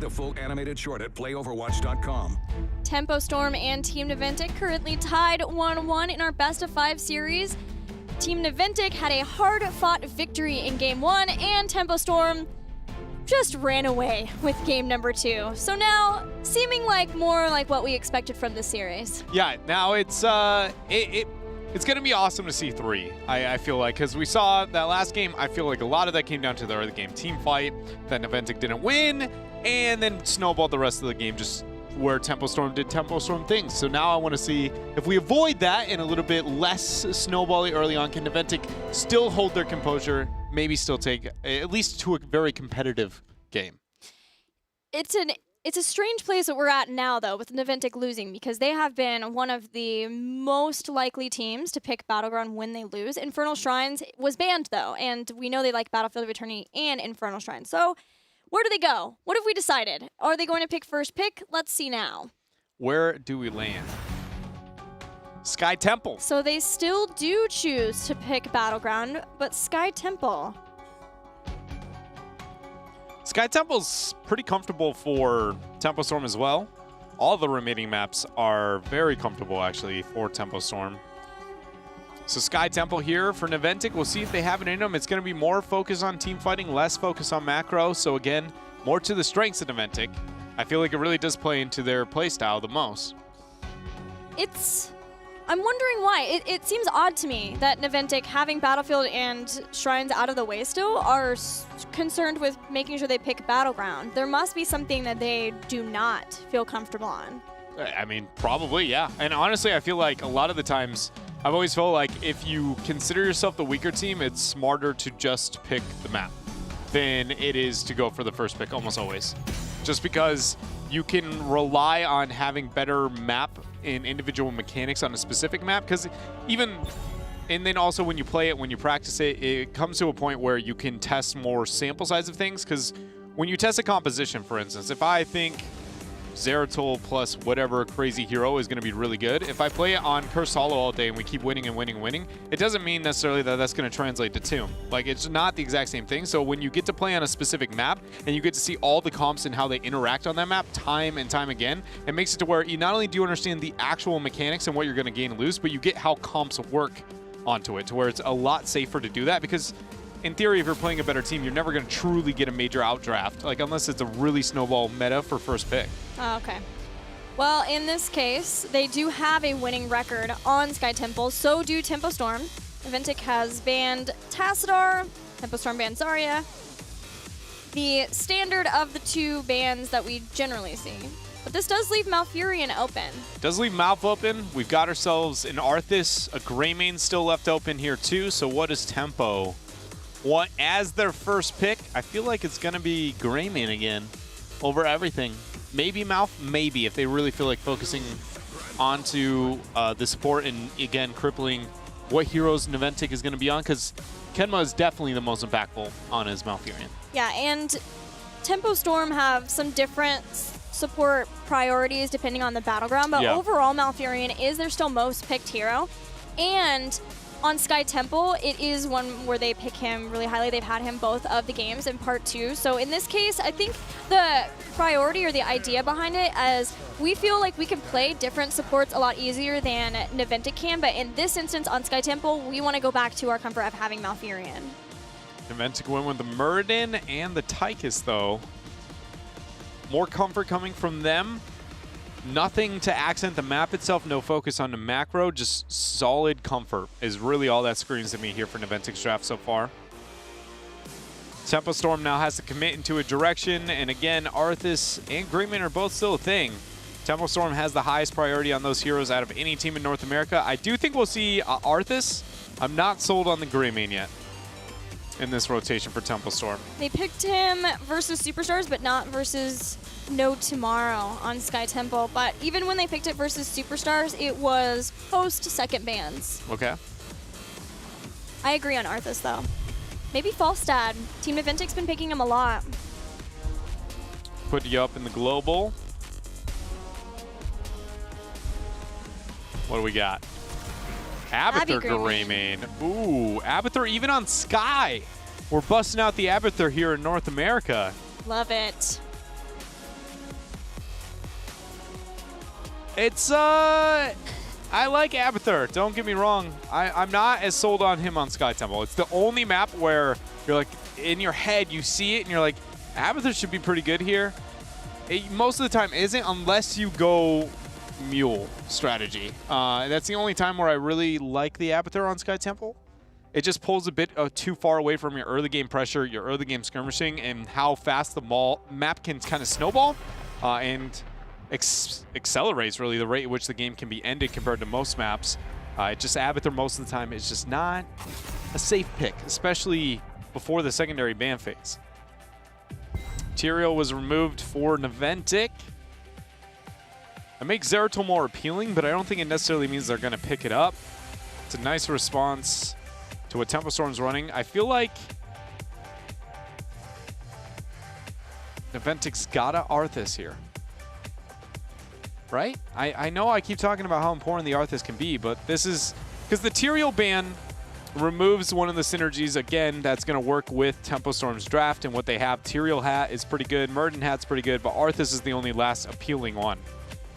the full animated short at playoverwatch.com. Tempo Storm and Team Naventic currently tied 1-1 in our best of 5 series. Team Naventic had a hard-fought victory in Game 1, and Tempo Storm just ran away with game number 2. So now, seeming like more like what we expected from this series. Yeah, now it's going to be awesome to see 3, I feel like, because we saw that last game. I feel like a lot of that came down to the early game team fight, that Naventic didn't win, and then snowballed the rest of the game just where Tempo Storm did Tempo Storm things. So now I want to see if we avoid that and a little bit less snowbally early on, can Naventic still hold their composure, maybe still take at least to a very competitive game. It's a strange place that we're at now, though, with Naventic losing, because they have been one of the most likely teams to pick Battleground when they lose. Infernal Shrines was banned, though, and we know they like Battlefield of Eternity and Infernal Shrines. So where do they go? What have we decided? Are they going to pick first pick? Let's see now. Where do we land? Sky Temple. So they still do choose to pick Battleground, but Sky Temple. Sky Temple's pretty comfortable for Tempo Storm as well. All the remaining maps are very comfortable, actually, for Tempo Storm. So Sky Temple here for Naventic. We'll see if they have it in them. It's going to be more focus on team fighting, less focus on macro. So again, more to the strengths of Naventic. I feel like it really does play into their playstyle the most. I'm wondering why. It seems odd to me that Naventic, having Battlefield and Shrines out of the way still, are concerned with making sure they pick Battleground. There must be something that they do not feel comfortable on. I mean, probably, yeah. And honestly, I feel like a lot of the times, I've always felt like if you consider yourself the weaker team, it's smarter to just pick the map than it is to go for the first pick, almost always. Just because you can rely on having better map in individual mechanics on a specific map, because and then also when you play it, when you practice it, it comes to a point where you can test more sample size of things, because when you test a composition, for instance, if I think Zeratul plus whatever crazy hero is going to be really good, if I play it on Cursed Hollow all day and we keep winning and winning and winning, it doesn't mean necessarily that that's going to translate to Tomb. Like, it's not the exact same thing. So when you get to play on a specific map and you get to see all the comps and how they interact on that map time and time again, it makes it to where you not only do you understand the actual mechanics and what you're going to gain and lose, but you get how comps work onto it, to where it's a lot safer to do that, because in theory, if you're playing a better team, you're never going to truly get a major outdraft, like unless it's a really snowball meta for first pick. Oh, okay. Well, in this case, they do have a winning record on Sky Temple. So do Tempo Storm. Naventic has banned Tassadar. Tempo Storm banned Zarya. The standard of the 2 bans that we generally see. But this does leave Malfurion open. Does leave Malf open. We've got ourselves an Arthas, a Greymane still left open here too. So what is Tempo? What as their first pick? I feel like it's going to be Greymane again over everything. Maybe Malf, maybe, if they really feel like focusing onto the support and, again, crippling what heroes Naventic is going to be on, because Kenma is definitely the most impactful on his Malfurion. Yeah, and Tempo Storm have some different support priorities depending on the battleground, but overall Malfurion is their still most picked hero. And on Sky Temple, it is one where they pick him really highly. They've had him both of the games in part 2. So in this case, I think the priority or the idea behind it is we feel like we can play different supports a lot easier than Naventic can. But in this instance on Sky Temple, we want to go back to our comfort of having Malfurion. Naventic went with the Muradin and the Tychus, though. More comfort coming from them. Nothing to accent the map itself, no focus on the macro, just solid comfort is really all that screams to me here for Naventic's draft so far. Tempo Storm now has to commit into a direction, and again, Arthas and Greymane are both still a thing. Tempo Storm has the highest priority on those heroes out of any team in North America. I do think we'll see Arthas. I'm not sold on the Greymane yet in this rotation for Tempo Storm. They picked him versus Superstars, but not versus No Tomorrow on Sky Temple. But even when they picked it versus Superstars, it was post-second bans. Okay. I agree on Arthas, though. Maybe Falstad. Team Naventic's been picking him a lot. Put you up in the global. What do we got? Abathur Greymane. Ooh, Abathur even on Sky. We're busting out the Abathur here in North America. Love it. It's, I like Abathur. Don't get me wrong. I'm not as sold on him on Sky Temple. It's the only map where you're like, in your head, you see it, and you're like, Abathur should be pretty good here. It, most of the time isn't, unless you go mule strategy. That's the only time where I really like the Abathur on Sky Temple. It just pulls a bit too far away from your early game pressure, your early game skirmishing, and how fast the map can kind of snowball and accelerates really the rate at which the game can be ended compared to most maps. Just Abathur most of the time is just not a safe pick, especially before the secondary ban phase. Tyrael was removed for Naventic. It makes Zeratul more appealing, but I don't think it necessarily means they're going to pick it up. It's a nice response to what Tempo Storm's running. I feel like Naventic's got a Arthas here. Right? I know I keep talking about how important the Arthas can be, but this is because the Tyrael ban removes one of the synergies, again, that's going to work with Tempo Storm's draft and what they have. Tyrael hat is pretty good, Murden hat's pretty good, but Arthas is the only last appealing one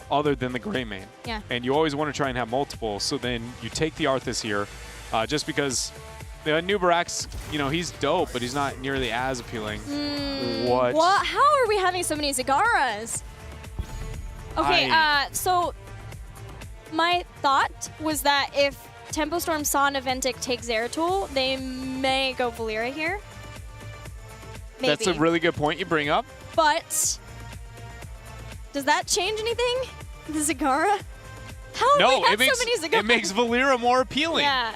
other than the Grey main. Yeah. And you always want to try and have multiple, so then you take the Arthas here just because the Nubarax, you know, he's dope, but he's not nearly as appealing. What? How are we having so many Zagaras? Okay, so my thought was that if Tempo Storm saw Naventic take Zeratul, they may go Valeera here. Maybe. That's a really good point you bring up. But does that change anything? The Zagara? How do we have so many Zagaras? It makes Valeera more appealing. Yeah.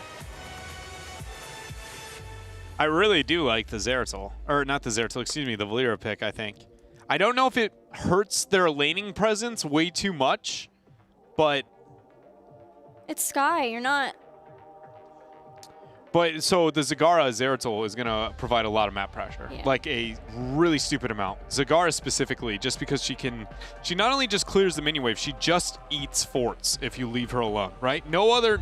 I really do like the Zeratul. Or not the Zeratul, excuse me, the Valeera pick, I think. I don't know if it hurts their laning presence way too much, but... It's Sky, you're not... But so the Zagara Zeratul is going to provide a lot of map pressure, like a really stupid amount. Zagara specifically, just because she not only just clears the minion wave, she just eats forts if you leave her alone, right? No other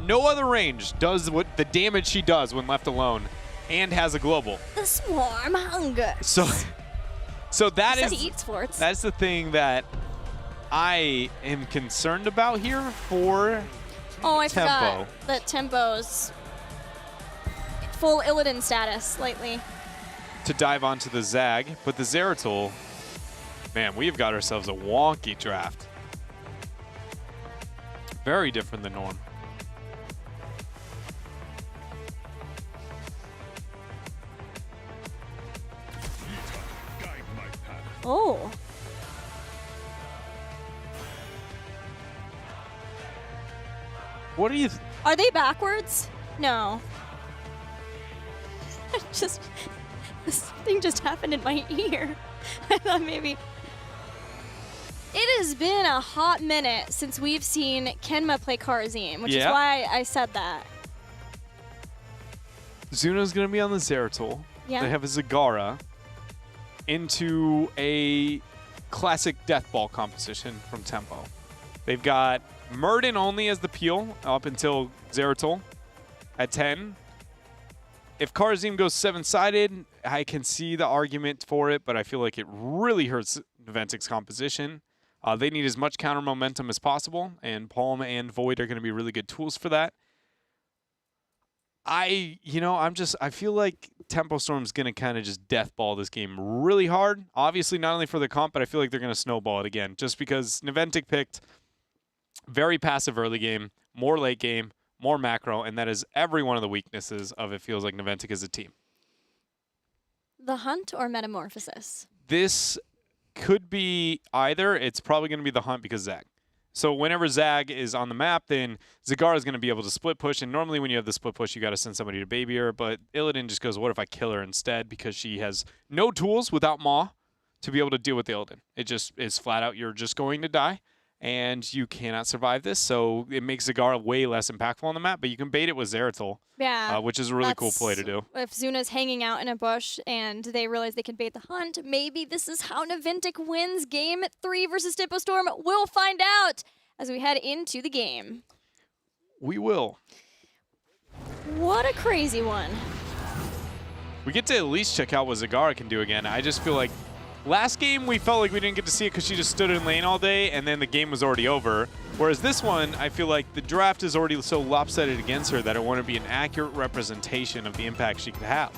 range does what the damage she does when left alone, and has a global. The swarm hunger. So that eats forts. That's the thing that I am concerned about here for I Tempo. forgot that Tempo's full Illidan status lately. To dive onto the Zag, but the Zeratul, man, we've got ourselves a wonky draft. Very different than norm. Oh. What do you... Are they backwards? No. This thing just happened in my ear. I thought maybe... It has been a hot minute since we've seen Kenma play Karazim, which is why I said that. Zuna's going to be on the Zeratul. Yeah. They have a Zagara into a classic Death Ball composition from Tempo. They've got Murden only as the peel up until Zeratul at 10. If Karazim goes 7-sided, I can see the argument for it, but I feel like it really hurts Naventic's composition. They need as much counter momentum as possible, and Palm and Void are going to be really good tools for that. I feel like Tempo Storm's going to kind of just death ball this game really hard. Obviously, not only for the comp, but I feel like they're going to snowball it again, just because Naventic picked very passive early game, more late game, more macro, and that is every one of the weaknesses of it feels like Naventic as a team. The Hunt or Metamorphosis? This could be either. It's probably going to be the Hunt because Zag. So whenever Zag is on the map, then Zagara is going to be able to split push, and normally when you have the split push, you got to send somebody to baby her, but Illidan just goes, what if I kill her instead? Because she has no tools without Maw to be able to deal with Illidan. It just is flat out, you're just going to die. And you cannot survive this, so it makes Zagara way less impactful on the map, but you can bait it with Zeratul, which is a really cool play to do. If Zuna's hanging out in a bush and they realize they can bait the Hunt, maybe this is how Naventic wins Game 3 versus Tempo Storm. We'll find out as we head into the game. We will. What a crazy one. We get to at least check out what Zagara can do again. I just feel like last game, we felt like we didn't get to see it because she just stood in lane all day, and then the game was already over. Whereas this one, I feel like the draft is already so lopsided against her that I want to be an accurate representation of the impact she could have.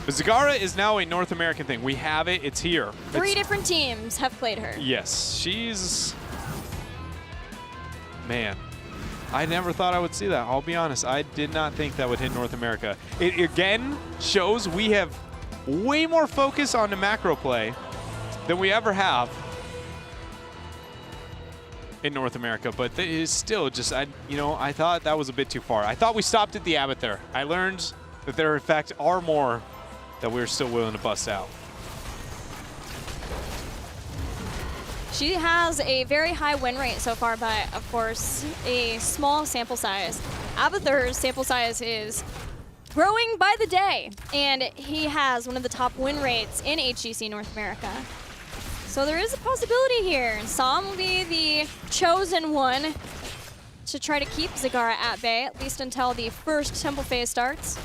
But Zagara is now a North American thing. We have it. It's here. Three different teams have played her. Yes. She's... Man. I never thought I would see that. I'll be honest. I did not think that would hit North America. It again shows we have way more focus on the macro play than we ever have in North America. But it is still just, I thought that was a bit too far. I thought we stopped at the Abbott there. I learned that there, in fact, are more that we're still willing to bust out. She has a very high win rate so far, but of course, a small sample size. Abathur's sample size is growing by the day, and he has one of the top win rates in HGC North America. So there is a possibility here. Sam will be the chosen one to try to keep Zagara at bay, at least until the first temple phase starts.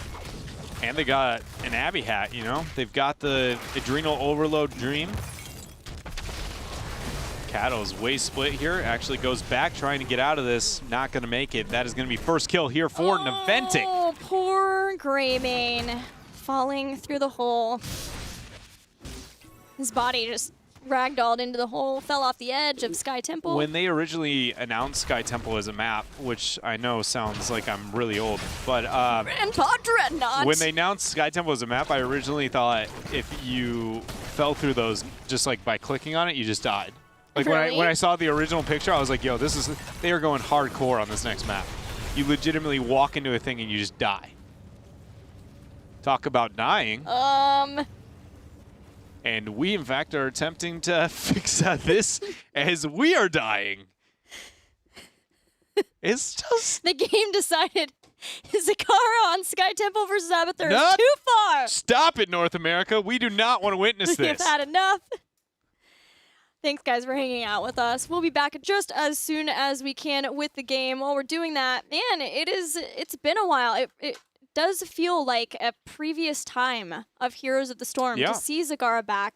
And they got an Abby hat, you know? They've got the Adrenal Overload Dream. Kato's way split here. Actually goes back trying to get out of this. Not going to make it. That is going to be first kill here for Naventic. Oh, poor Greymane falling through the hole. His body just ragdolled into the hole, fell off the edge of Sky Temple. When they originally announced Sky Temple as a map, which I know sounds like I'm really old, but Grandpa Dreadnought. when they announced Sky Temple as a map, I originally thought if you fell through those just like by clicking on it, you just died. Like Really? when I saw the original picture, I was like, yo, they are going hardcore on this next map. You legitimately walk into a thing and you just die. Talk about dying. And we, in fact, are attempting to fix this as we are dying. It's just... The game decided Zagara on Sky Temple versus Abathur is Not- too far. Stop it, North America. We do not want to witness We have this. had enough. Thanks, guys, for hanging out with us. We'll be back just as soon as we can with the game. While we're doing that, man, it's been a while. It does feel like a previous time of Heroes of the Storm Yeah. to see Zagara back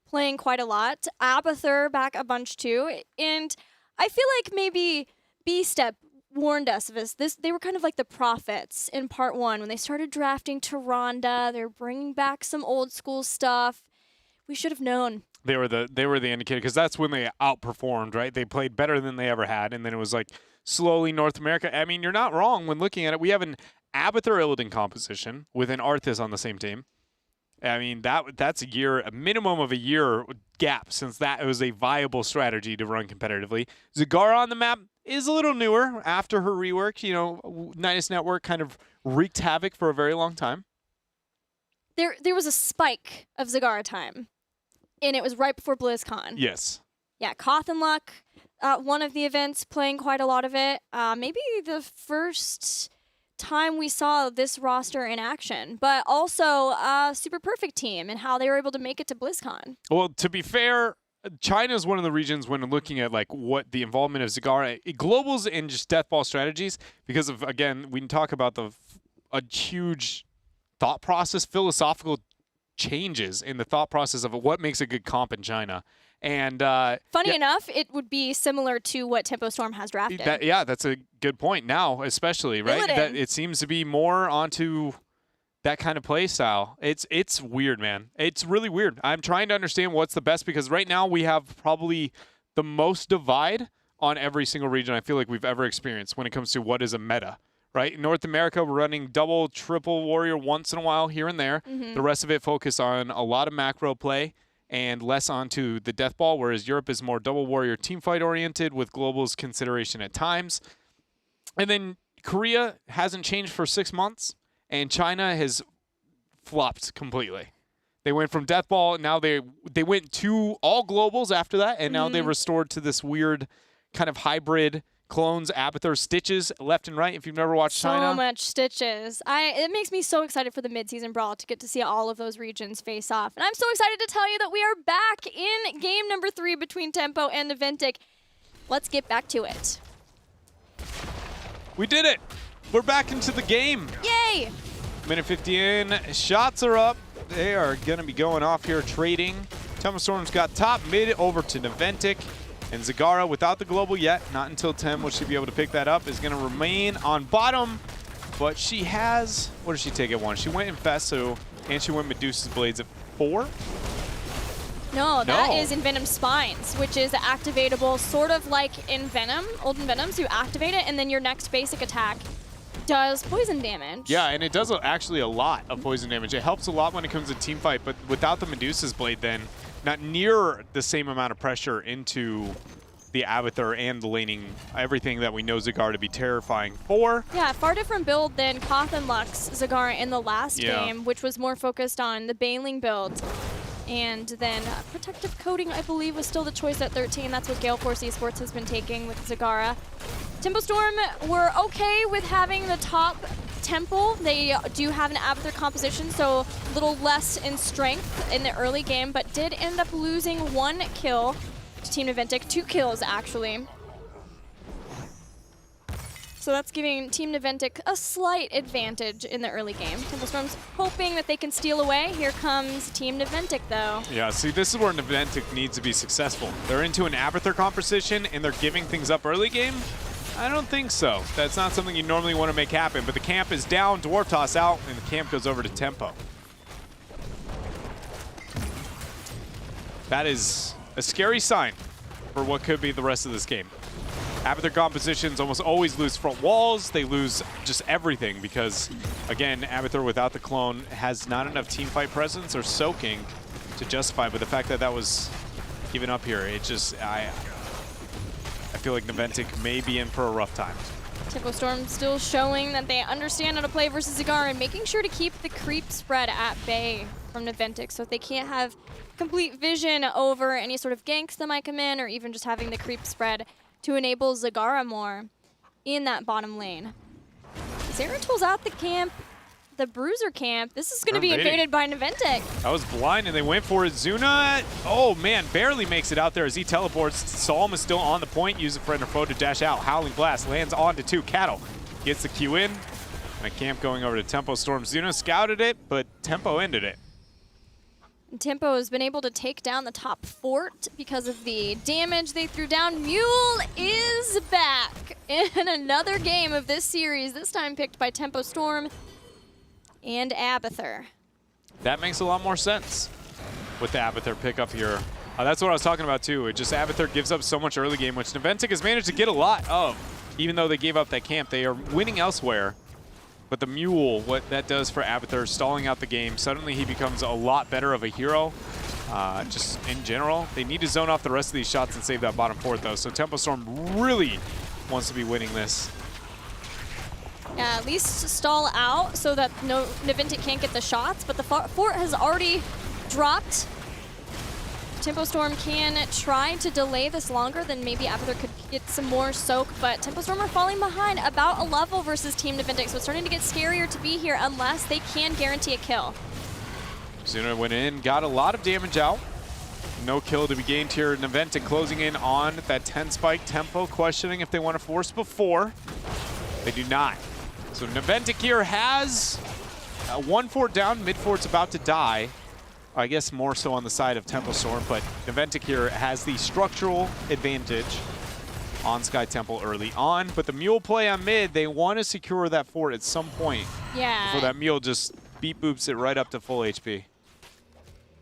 playing quite a lot. Abathur back a bunch too. And I feel like maybe B-Step warned us of this. They were kind of like the prophets in part one when they started drafting Tyrande. They're bringing back some old school stuff. We should have known. They were the indicator because that's when they outperformed, right? They played better than they ever had, and then it was like slowly North America. I mean, you're not wrong when looking at it. We have an Abathur Illidan composition with an Arthas on the same team. I mean, that's a minimum of a year gap since that was a viable strategy to run competitively. Zagara on the map is a little newer after her rework. You know, Nidus Network kind of wreaked havoc for a very long time. There was a spike of Zagara time, and it was right before BlizzCon. Yes. Yeah, Koth and Luck, one of the events, playing quite a lot of it. Maybe the first time we saw this roster in action, but also Super Perfect Team and how they were able to make it to BlizzCon. Well, to be fair, China is one of the regions when looking at like what the involvement of Zagara, globals and just deathball strategies, because of, again, we can talk about a huge thought process, philosophical changes in the thought process of what makes a good comp in China. And funny enough, it would be similar to what Tempo Storm has drafted. That's a good point now, especially, right? That it seems to be more onto that kind of play style. It's weird, man. It's really weird. I'm trying to understand what's the best because right now we have probably the most divide on every single region I feel like we've ever experienced when it comes to what is a meta. Right? In North America, we're running double, triple warrior once in a while here and there. Mm-hmm. The rest of it focused on a lot of macro play and less onto the death ball, whereas Europe is more double warrior teamfight oriented with globals consideration at times. And then Korea hasn't changed for 6 months, and China has flopped completely. They went from death ball, now they went to all globals after that, and now they restored to this weird kind of hybrid clones, Abathur, Stitches, left and right, if you've never watched China. So much Stitches. It makes me so excited for the mid-season brawl to get to see all of those regions face off. And I'm so excited to tell you that we are back in game number 3 between Tempo and Naventic. Let's get back to it. We did it! We're back into the game. Yay! Minute 50 in, shots are up. They are going to be going off here trading. Tempo Storm's got top, mid over to Naventic. And Zagara, without the global yet, not until 10 will she be able to pick that up, is going to remain on bottom. But she has, what did she take at 1? She went Infesto, and she went Medusa's Blades at 4? No, that is in Venom Spines, which is activatable sort of like in Venom, Olden Venom. So you activate it, and then your next basic attack does poison damage. Yeah, and it does actually a lot of poison damage. It helps a lot when it comes to team fight, but without the Medusa's Blade then, not near the same amount of pressure into the Abathur and the laning, everything that we know Zagara to be terrifying for. Yeah, far different build than Koth and Lux Zagara in the last game, which was more focused on the Baneling build. And then Protective Coating, I believe, was still the choice at 13. That's what Gale Force Esports has been taking with Zagara. Tempo Storm were okay with having the top Temple. They do have an Abathur composition, so a little less in strength in the early game, but did end up losing 1 kill to Team Naventic. 2 kills, actually. So that's giving Team Naventic a slight advantage in the early game. Tempo Storm's hoping that they can steal away. Here comes Team Naventic, though. Yeah, see, this is where Naventic needs to be successful. They're into an Abathur composition, and they're giving things up early game. I don't think so. That's not something you normally want to make happen, but the camp is down, Dwarf Toss out, and the camp goes over to Tempo. That is a scary sign for what could be the rest of this game. Abathur compositions almost always lose front walls. They lose just everything because, again, Abathur without the clone has not enough teamfight presence or soaking to justify, but the fact that that was given up here, it just, I feel like Naventic may be in for a rough time. Tempo Storm still showing that they understand how to play versus Zagara and making sure to keep the creep spread at bay from Naventic so they can't have complete vision over any sort of ganks that might come in or even just having the creep spread to enable Zagara more in that bottom lane. Zeratul out the camp, the Bruiser camp. This is going to be invaded by Naventic. That was blind, and they went for it. Zuna, oh man, barely makes it out there as he teleports. Psalm is still on the point, uses friend or foe to dash out. Howling Blast lands onto 2. Cattle gets the Q in, and a camp going over to Tempo Storm. Zuna scouted it, but Tempo ended it. Tempo has been able to take down the top fort because of the damage they threw down. Mule is back in another game of this series, this time picked by Tempo Storm and Abathur. That makes a lot more sense with the Abathur pickup here. That's what I was talking about too. It just Abathur gives up so much early game, which Naventic has managed to get a lot of. Even though they gave up that camp, they are winning elsewhere. But the Mule, what that does for Abathur, stalling out the game, suddenly he becomes a lot better of a hero. Just in general, they need to zone off the rest of these shots and save that bottom fort though. So Tempo Storm really wants to be winning this. Yeah, at least stall out so that Naventic can't get the shots, but the fort has already dropped. Tempo Storm can try to delay this longer, then maybe Abathur could get some more soak, but Tempo Storm are falling behind about a level versus Team Naventic, so it's starting to get scarier to be here unless they can guarantee a kill. Zuna went in, got a lot of damage out. No kill to be gained here. Naventic closing in on that 10 spike. Tempo questioning if they want to force before. They do not. So Naventic here has 1 fort down, mid fort's about to die. I guess more so on the side of Tempo Storm, but Naventic here has the structural advantage on Sky Temple early on. But the Mule play on mid, they want to secure that fort at some point. Yeah. Before that Mule just beat boops it right up to full HP.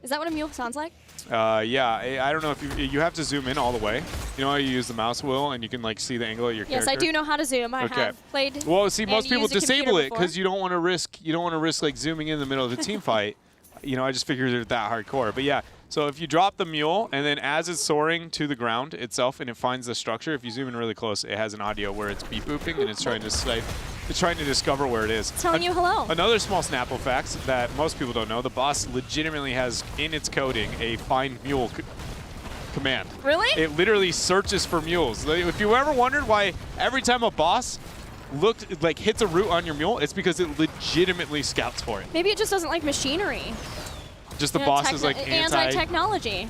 Is that what a Mule sounds like? Yeah, I don't know if you have to zoom in all the way. You know how you use the mouse wheel and you can like see the angle of your character? Yes, I do know how to zoom. I have played. Well, see, most people disable it before. because you don't want to risk like zooming in the middle of the team fight. You know, I just figured they're that hardcore. But yeah, so if you drop the Mule and then as it's soaring to the ground itself and it finds the structure, if you zoom in really close, it has an audio where it's beep booping and it's trying to discover where it is. It's telling you hello. Another small Snapple fact that most people don't know, the boss legitimately has in its coding a find mule command. Really? It literally searches for mules. If you ever wondered why every time a boss hits a route on your mule, it's because it legitimately scouts for it. Maybe it just doesn't like machinery. Just the boss is like anti-technology.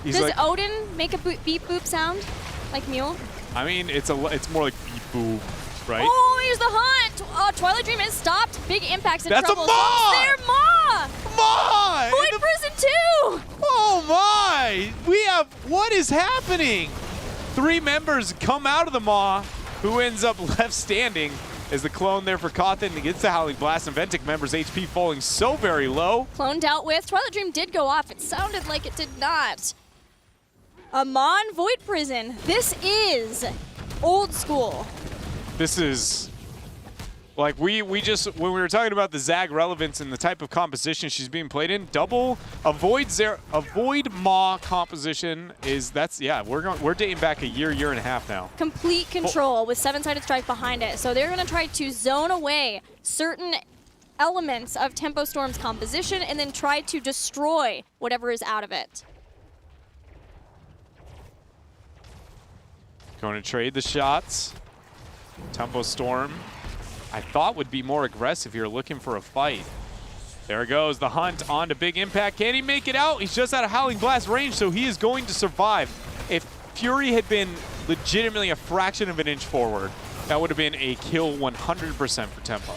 Does Odin make a beep boop sound like mule? I mean, it's more like beep boop, right? Oh, here's the hunt! Twilight Dream has stopped. Big impacts and trouble. That's a Maw! There, Maw! Come on! Void Prison 2! Oh my! my! What is happening? 3 members come out of the Maw. Who ends up left standing is the clone there for Cawthon. Gets the Howling Blast. Naventic members HP falling so very low. Clone dealt with. Twilight Dream did go off. It sounded like it did not. Amon Void Prison. This is old school. This is like we just when we were talking about the Zag relevance and the type of composition she's being played in, double a void Maw composition we're dating back a year and a half now. Complete control with 7-sided strike behind it. So they're gonna try to zone away certain elements of Tempo Storm's composition and then try to destroy whatever is out of it. Going to trade the shots. Tempo Storm, I thought would be more aggressive here, looking for a fight. There goes the hunt on to Big Impact. Can he make it out? He's just out of Howling Blast range, so he is going to survive. If Fury had been legitimately a fraction of an inch forward, that would have been a kill 100% for Tempo.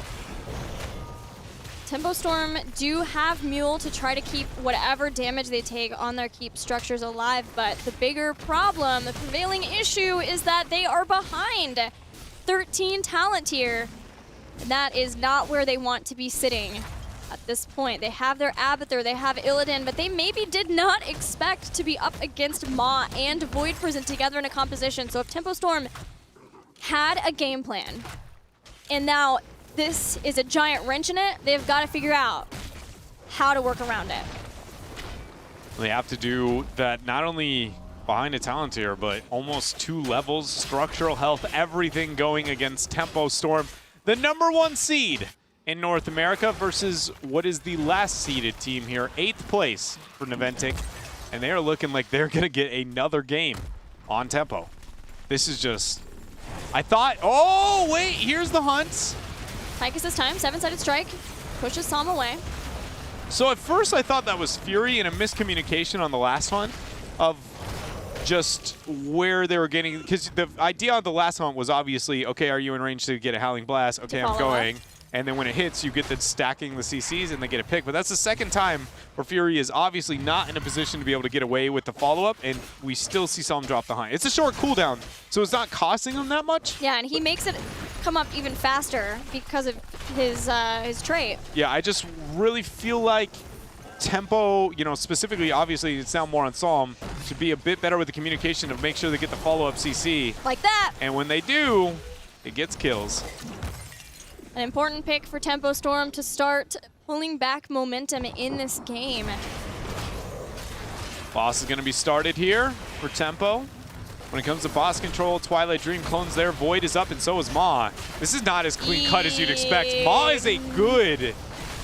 Tempo Storm do have Mule to try to keep whatever damage they take on their keep structures alive, but the bigger problem, the prevailing issue, is that they are behind 13 talent tier. That is not where they want to be sitting at this point. They have their Abathur, they have Illidan, but they maybe did not expect to be up against Maw and Void Prison together in a composition. So if Tempo Storm had a game plan, and now this is a giant wrench in it, they've got to figure out how to work around it. They have to do that not only behind a talent tier, but almost 2 levels, structural health, everything going against Tempo Storm, the #1 seed in North America versus what is the last seeded team here, 8th place for Naventic, and they are looking like they're going to get another game on Tempo. This is just, I thought, oh wait, here's the hunts. Tychus this time, 7-sided strike, pushes Psalm away. So at first I thought that was Fury and a miscommunication on the last hunt of just where they were getting, because the idea on the last hunt was obviously, okay, are you in range to get a Howling Blast? Okay, I'm going. And then when it hits, you get the stacking the CCs and they get a pick. But that's the second time where Fury is obviously not in a position to be able to get away with the follow-up, and we still see Psalm drop the hunt. It's a short cooldown, so it's not costing him that much. Yeah, and he makes it come up even faster because of his trait. Yeah, I just really feel like Tempo, you know, specifically, obviously, it's now more on Psalm, should be a bit better with the communication to make sure they get the follow-up CC. Like that. And when they do, it gets kills. An important pick for Tempo Storm to start pulling back momentum in this game. Boss is going to be started here for Tempo. When it comes to boss control, Twilight Dream clones there. Void is up, and so is Maw. This is not as clean cut as you'd expect. Maw is a good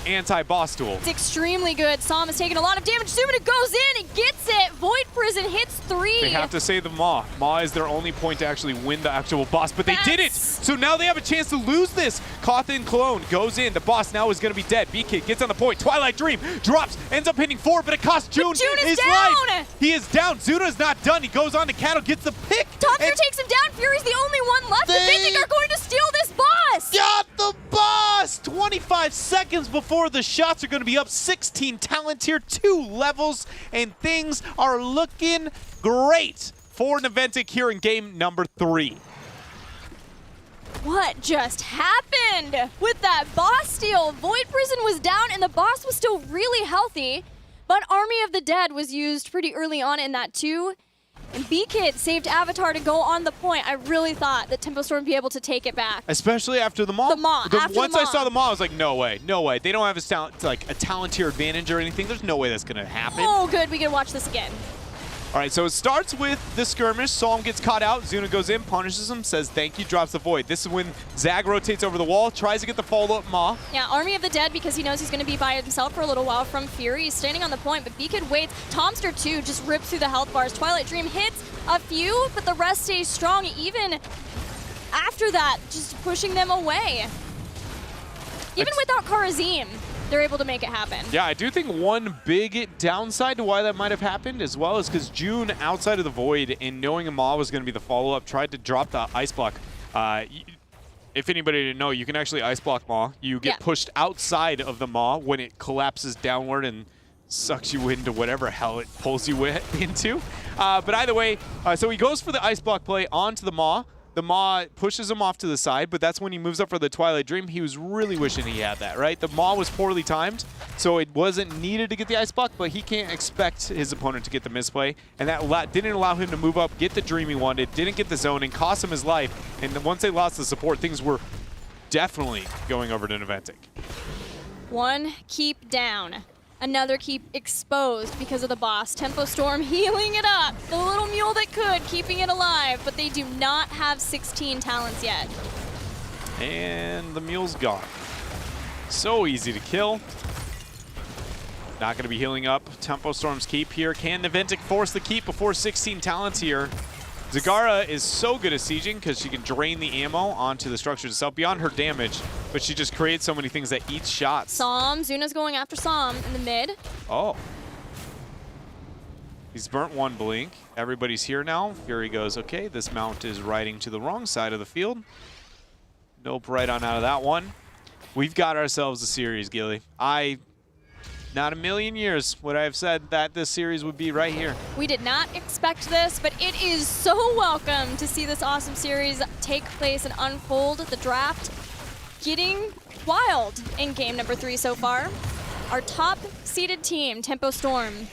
anti-boss tool. It's extremely good. Psalm is taking a lot of damage. Sumina goes in and gets it. Void Prison hits 3. They have to save the Maw. Maw is their only point to actually win the actual boss, but they did it! So now they have a chance to lose this. Cawthon clone goes in. The boss now is going to be dead. B-Kid gets on the point. Twilight Dream drops, ends up hitting 4, but it costs June his life. He is down. Zuna's not done. He goes on to Cattle, gets the pick. Topster takes him down. Fury's the only one left. Naventic are going to steal this boss. Got the boss! 25 seconds before the shots are going to be up. 16 talent tier, 2 levels, and things are looking great for Naventic here in game number 3. What just happened with that boss steal? Void Prison was down and the boss was still really healthy, but Army of the Dead was used pretty early on in that too. And B-Kid saved Avatar to go on the point. I really thought that Tempo Storm would be able to take it back. Especially after the Maw. The Maw. Once I saw the Maw, I was like, no way, no way. They don't have a talent tier advantage or anything. There's no way that's going to happen. Oh, good. We can watch this again. All right, so it starts with the skirmish. Psalm gets caught out. Zuna goes in, punishes him, says thank you, drops the Void. This is when Zag rotates over the wall, tries to get the follow-up Maw. Yeah, Army of the Dead, because he knows he's going to be by himself for a little while from Fury. He's standing on the point, but B-Kid waits. Tomster, too, just rips through the health bars. Twilight Dream hits a few, but the rest stays strong even after that, just pushing them away. Even without Kharazim, they're able to make it happen. Yeah, I do think one big downside to why that might have happened, as well, is because June, outside of the Void, and knowing a Maw was going to be the follow-up, tried to drop the Ice Block. If anybody didn't know, you can actually Ice Block Maw. You get pushed outside of the Maw when it collapses downward and sucks you into whatever hell it pulls you into. But either way, so he goes for the ice block play onto the Maw. The Maw pushes him off to the side, but that's when he moves up for the Twilight Dream. He was really wishing he had that, right? The Maw was poorly timed, so it wasn't needed to get the ice block, but he can't expect his opponent to get the misplay, and that didn't allow him to move up, get the Dream he wanted, didn't get the zoning, cost him his life, and once they lost the support, things were definitely going over to Naventic. One keep down. Another keep exposed because of the boss. Tempo Storm healing it up. The little mule that could, keeping it alive, but they do not have 16 talents yet. And the mule's gone. So easy to kill. Not going to be healing up Tempo Storm's keep here. Can Naventic force the keep before 16 talents here? Zagara is so good at sieging because she can drain the ammo onto the structures itself beyond her damage, but she just creates so many things that eat shots. Psalm, Zuna's going after Psalm in the mid. Oh. He's burnt one blink. Everybody's here now. Fury goes, okay, this mount is riding to the wrong side of the field. Nope, right on out of that one. We've got ourselves a series, Gilly. Not a million years would I have said that this series would be right here. We did not expect this, but it is so welcome to see this awesome series take place and unfold. The draft getting wild in game number 3 so far. Our top seeded team, Tempo Storm,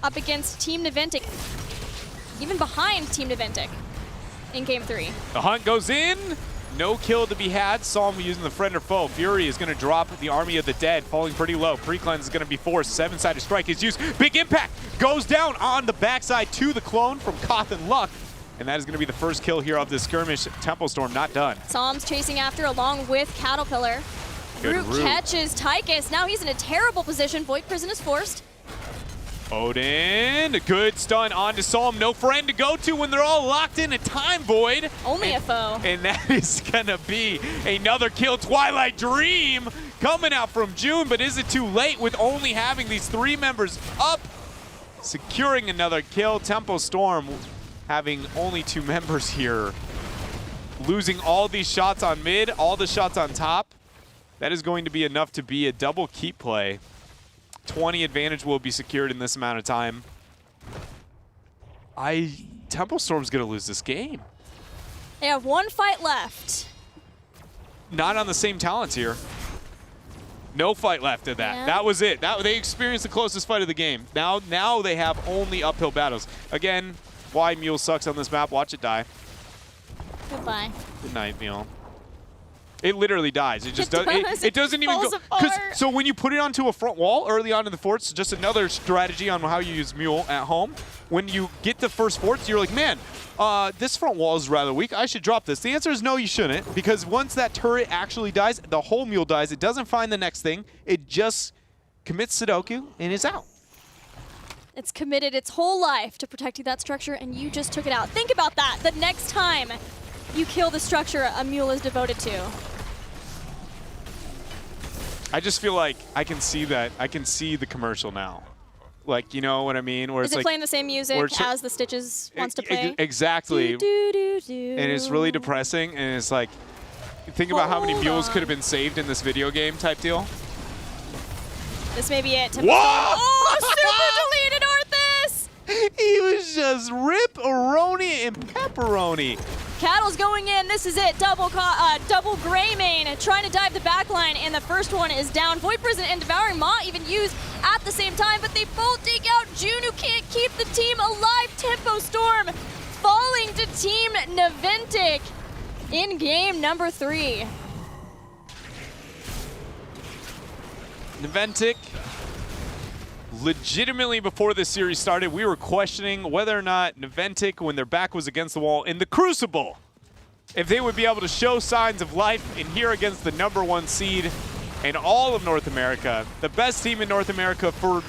up against Team Naventic, even behind Team Naventic in game 3. The hunt goes in. No kill to be had. Psalm using the friend or foe. Fury is going to drop the Army of the Dead, falling pretty low. Pre-cleanse is going to be forced. 7-sided strike is used. Big impact. Goes down on the backside to the clone from Koth and Luck. And that is going to be the first kill here of this skirmish. Tempo Storm not done. Psalm's chasing after along with Caterpillar. Root catches Tychus. Now he's in a terrible position. Void Prison is forced. Odin, a good stun onto Psalm. No friend to go to when they're all locked in a time void. Only a foe. And that is going to be another kill. Twilight Dream coming out from June, but is it too late with only having these 3 members up? Securing another kill. Tempo Storm having only 2 members here. Losing all these shots on mid, all the shots on top. That is going to be enough to be a double keep play. 20 advantage will be secured in this amount of time. Tempo Storm's gonna lose this game. They have 1 fight left. Not on the same talents here. No fight left of that. Yeah. That was it. They experienced the closest fight of the game. Now they have only uphill battles. Again, why Mule sucks on this map. Watch it die. Goodbye. Good night, Mule. It literally dies. It just does. It doesn't even falls go. apart. So when you put it onto a front wall early on in the forts, just another strategy on how you use Mule at home. When you get the first forts, you're like, man, this front wall is rather weak. I should drop this. The answer is no, you shouldn't, because once that turret actually dies, the whole Mule dies. It doesn't find the next thing. It just commits Sudoku and is out. It's committed its whole life to protecting that structure, and you just took it out. Think about that. The next time you kill the structure a Mule is devoted to. I just feel like I can see that. I can see the commercial now. Like, you know what I mean? Where Is it's it like, playing the same music as the Stitches wants to play? Exactly. Do, do, do, do. And it's really depressing. And it's like, think about how many mules could have been saved in this video game type deal. This may be it. Whoa! Oh, super deleted Arthas! He was just rip-a-roni and pepperoni. Cattle's going in. This is it. Double Greymane trying to dive the back line, and the first one is down. Void Prison and Devouring Maw even used at the same time, but they both take out June, who can't keep the team alive. Tempo Storm falling to Team Naventic in game number 3. Naventic, legitimately before this series started, we were questioning whether or not Naventic, when their back was against the wall in the Crucible, if they would be able to show signs of life in here against the #1 seed in all of North America. The best team in North America for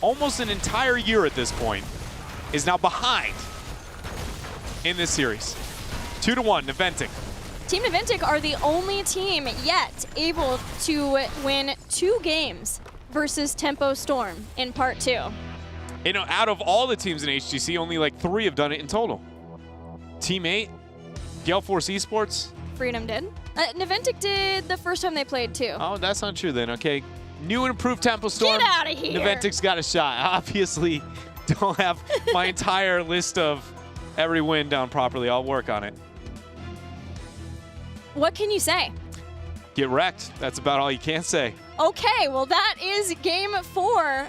almost an entire year at this point is now behind in this series. 2-1, Naventic. Team Naventic are the only team yet able to win 2 games versus Tempo Storm in part 2. You know, out of all the teams in HGC, only like 3 have done it in total. Team 8, Gale Force Esports, Freedom did. Naventic did the first time they played, too. Oh, that's not true then. Okay. New and improved Tempo Storm. Get out of here. Naventic's got a shot. I obviously don't have my entire list of every win down properly. I'll work on it. What can you say? Get wrecked. That's about all you can say. Okay, well, that is game 4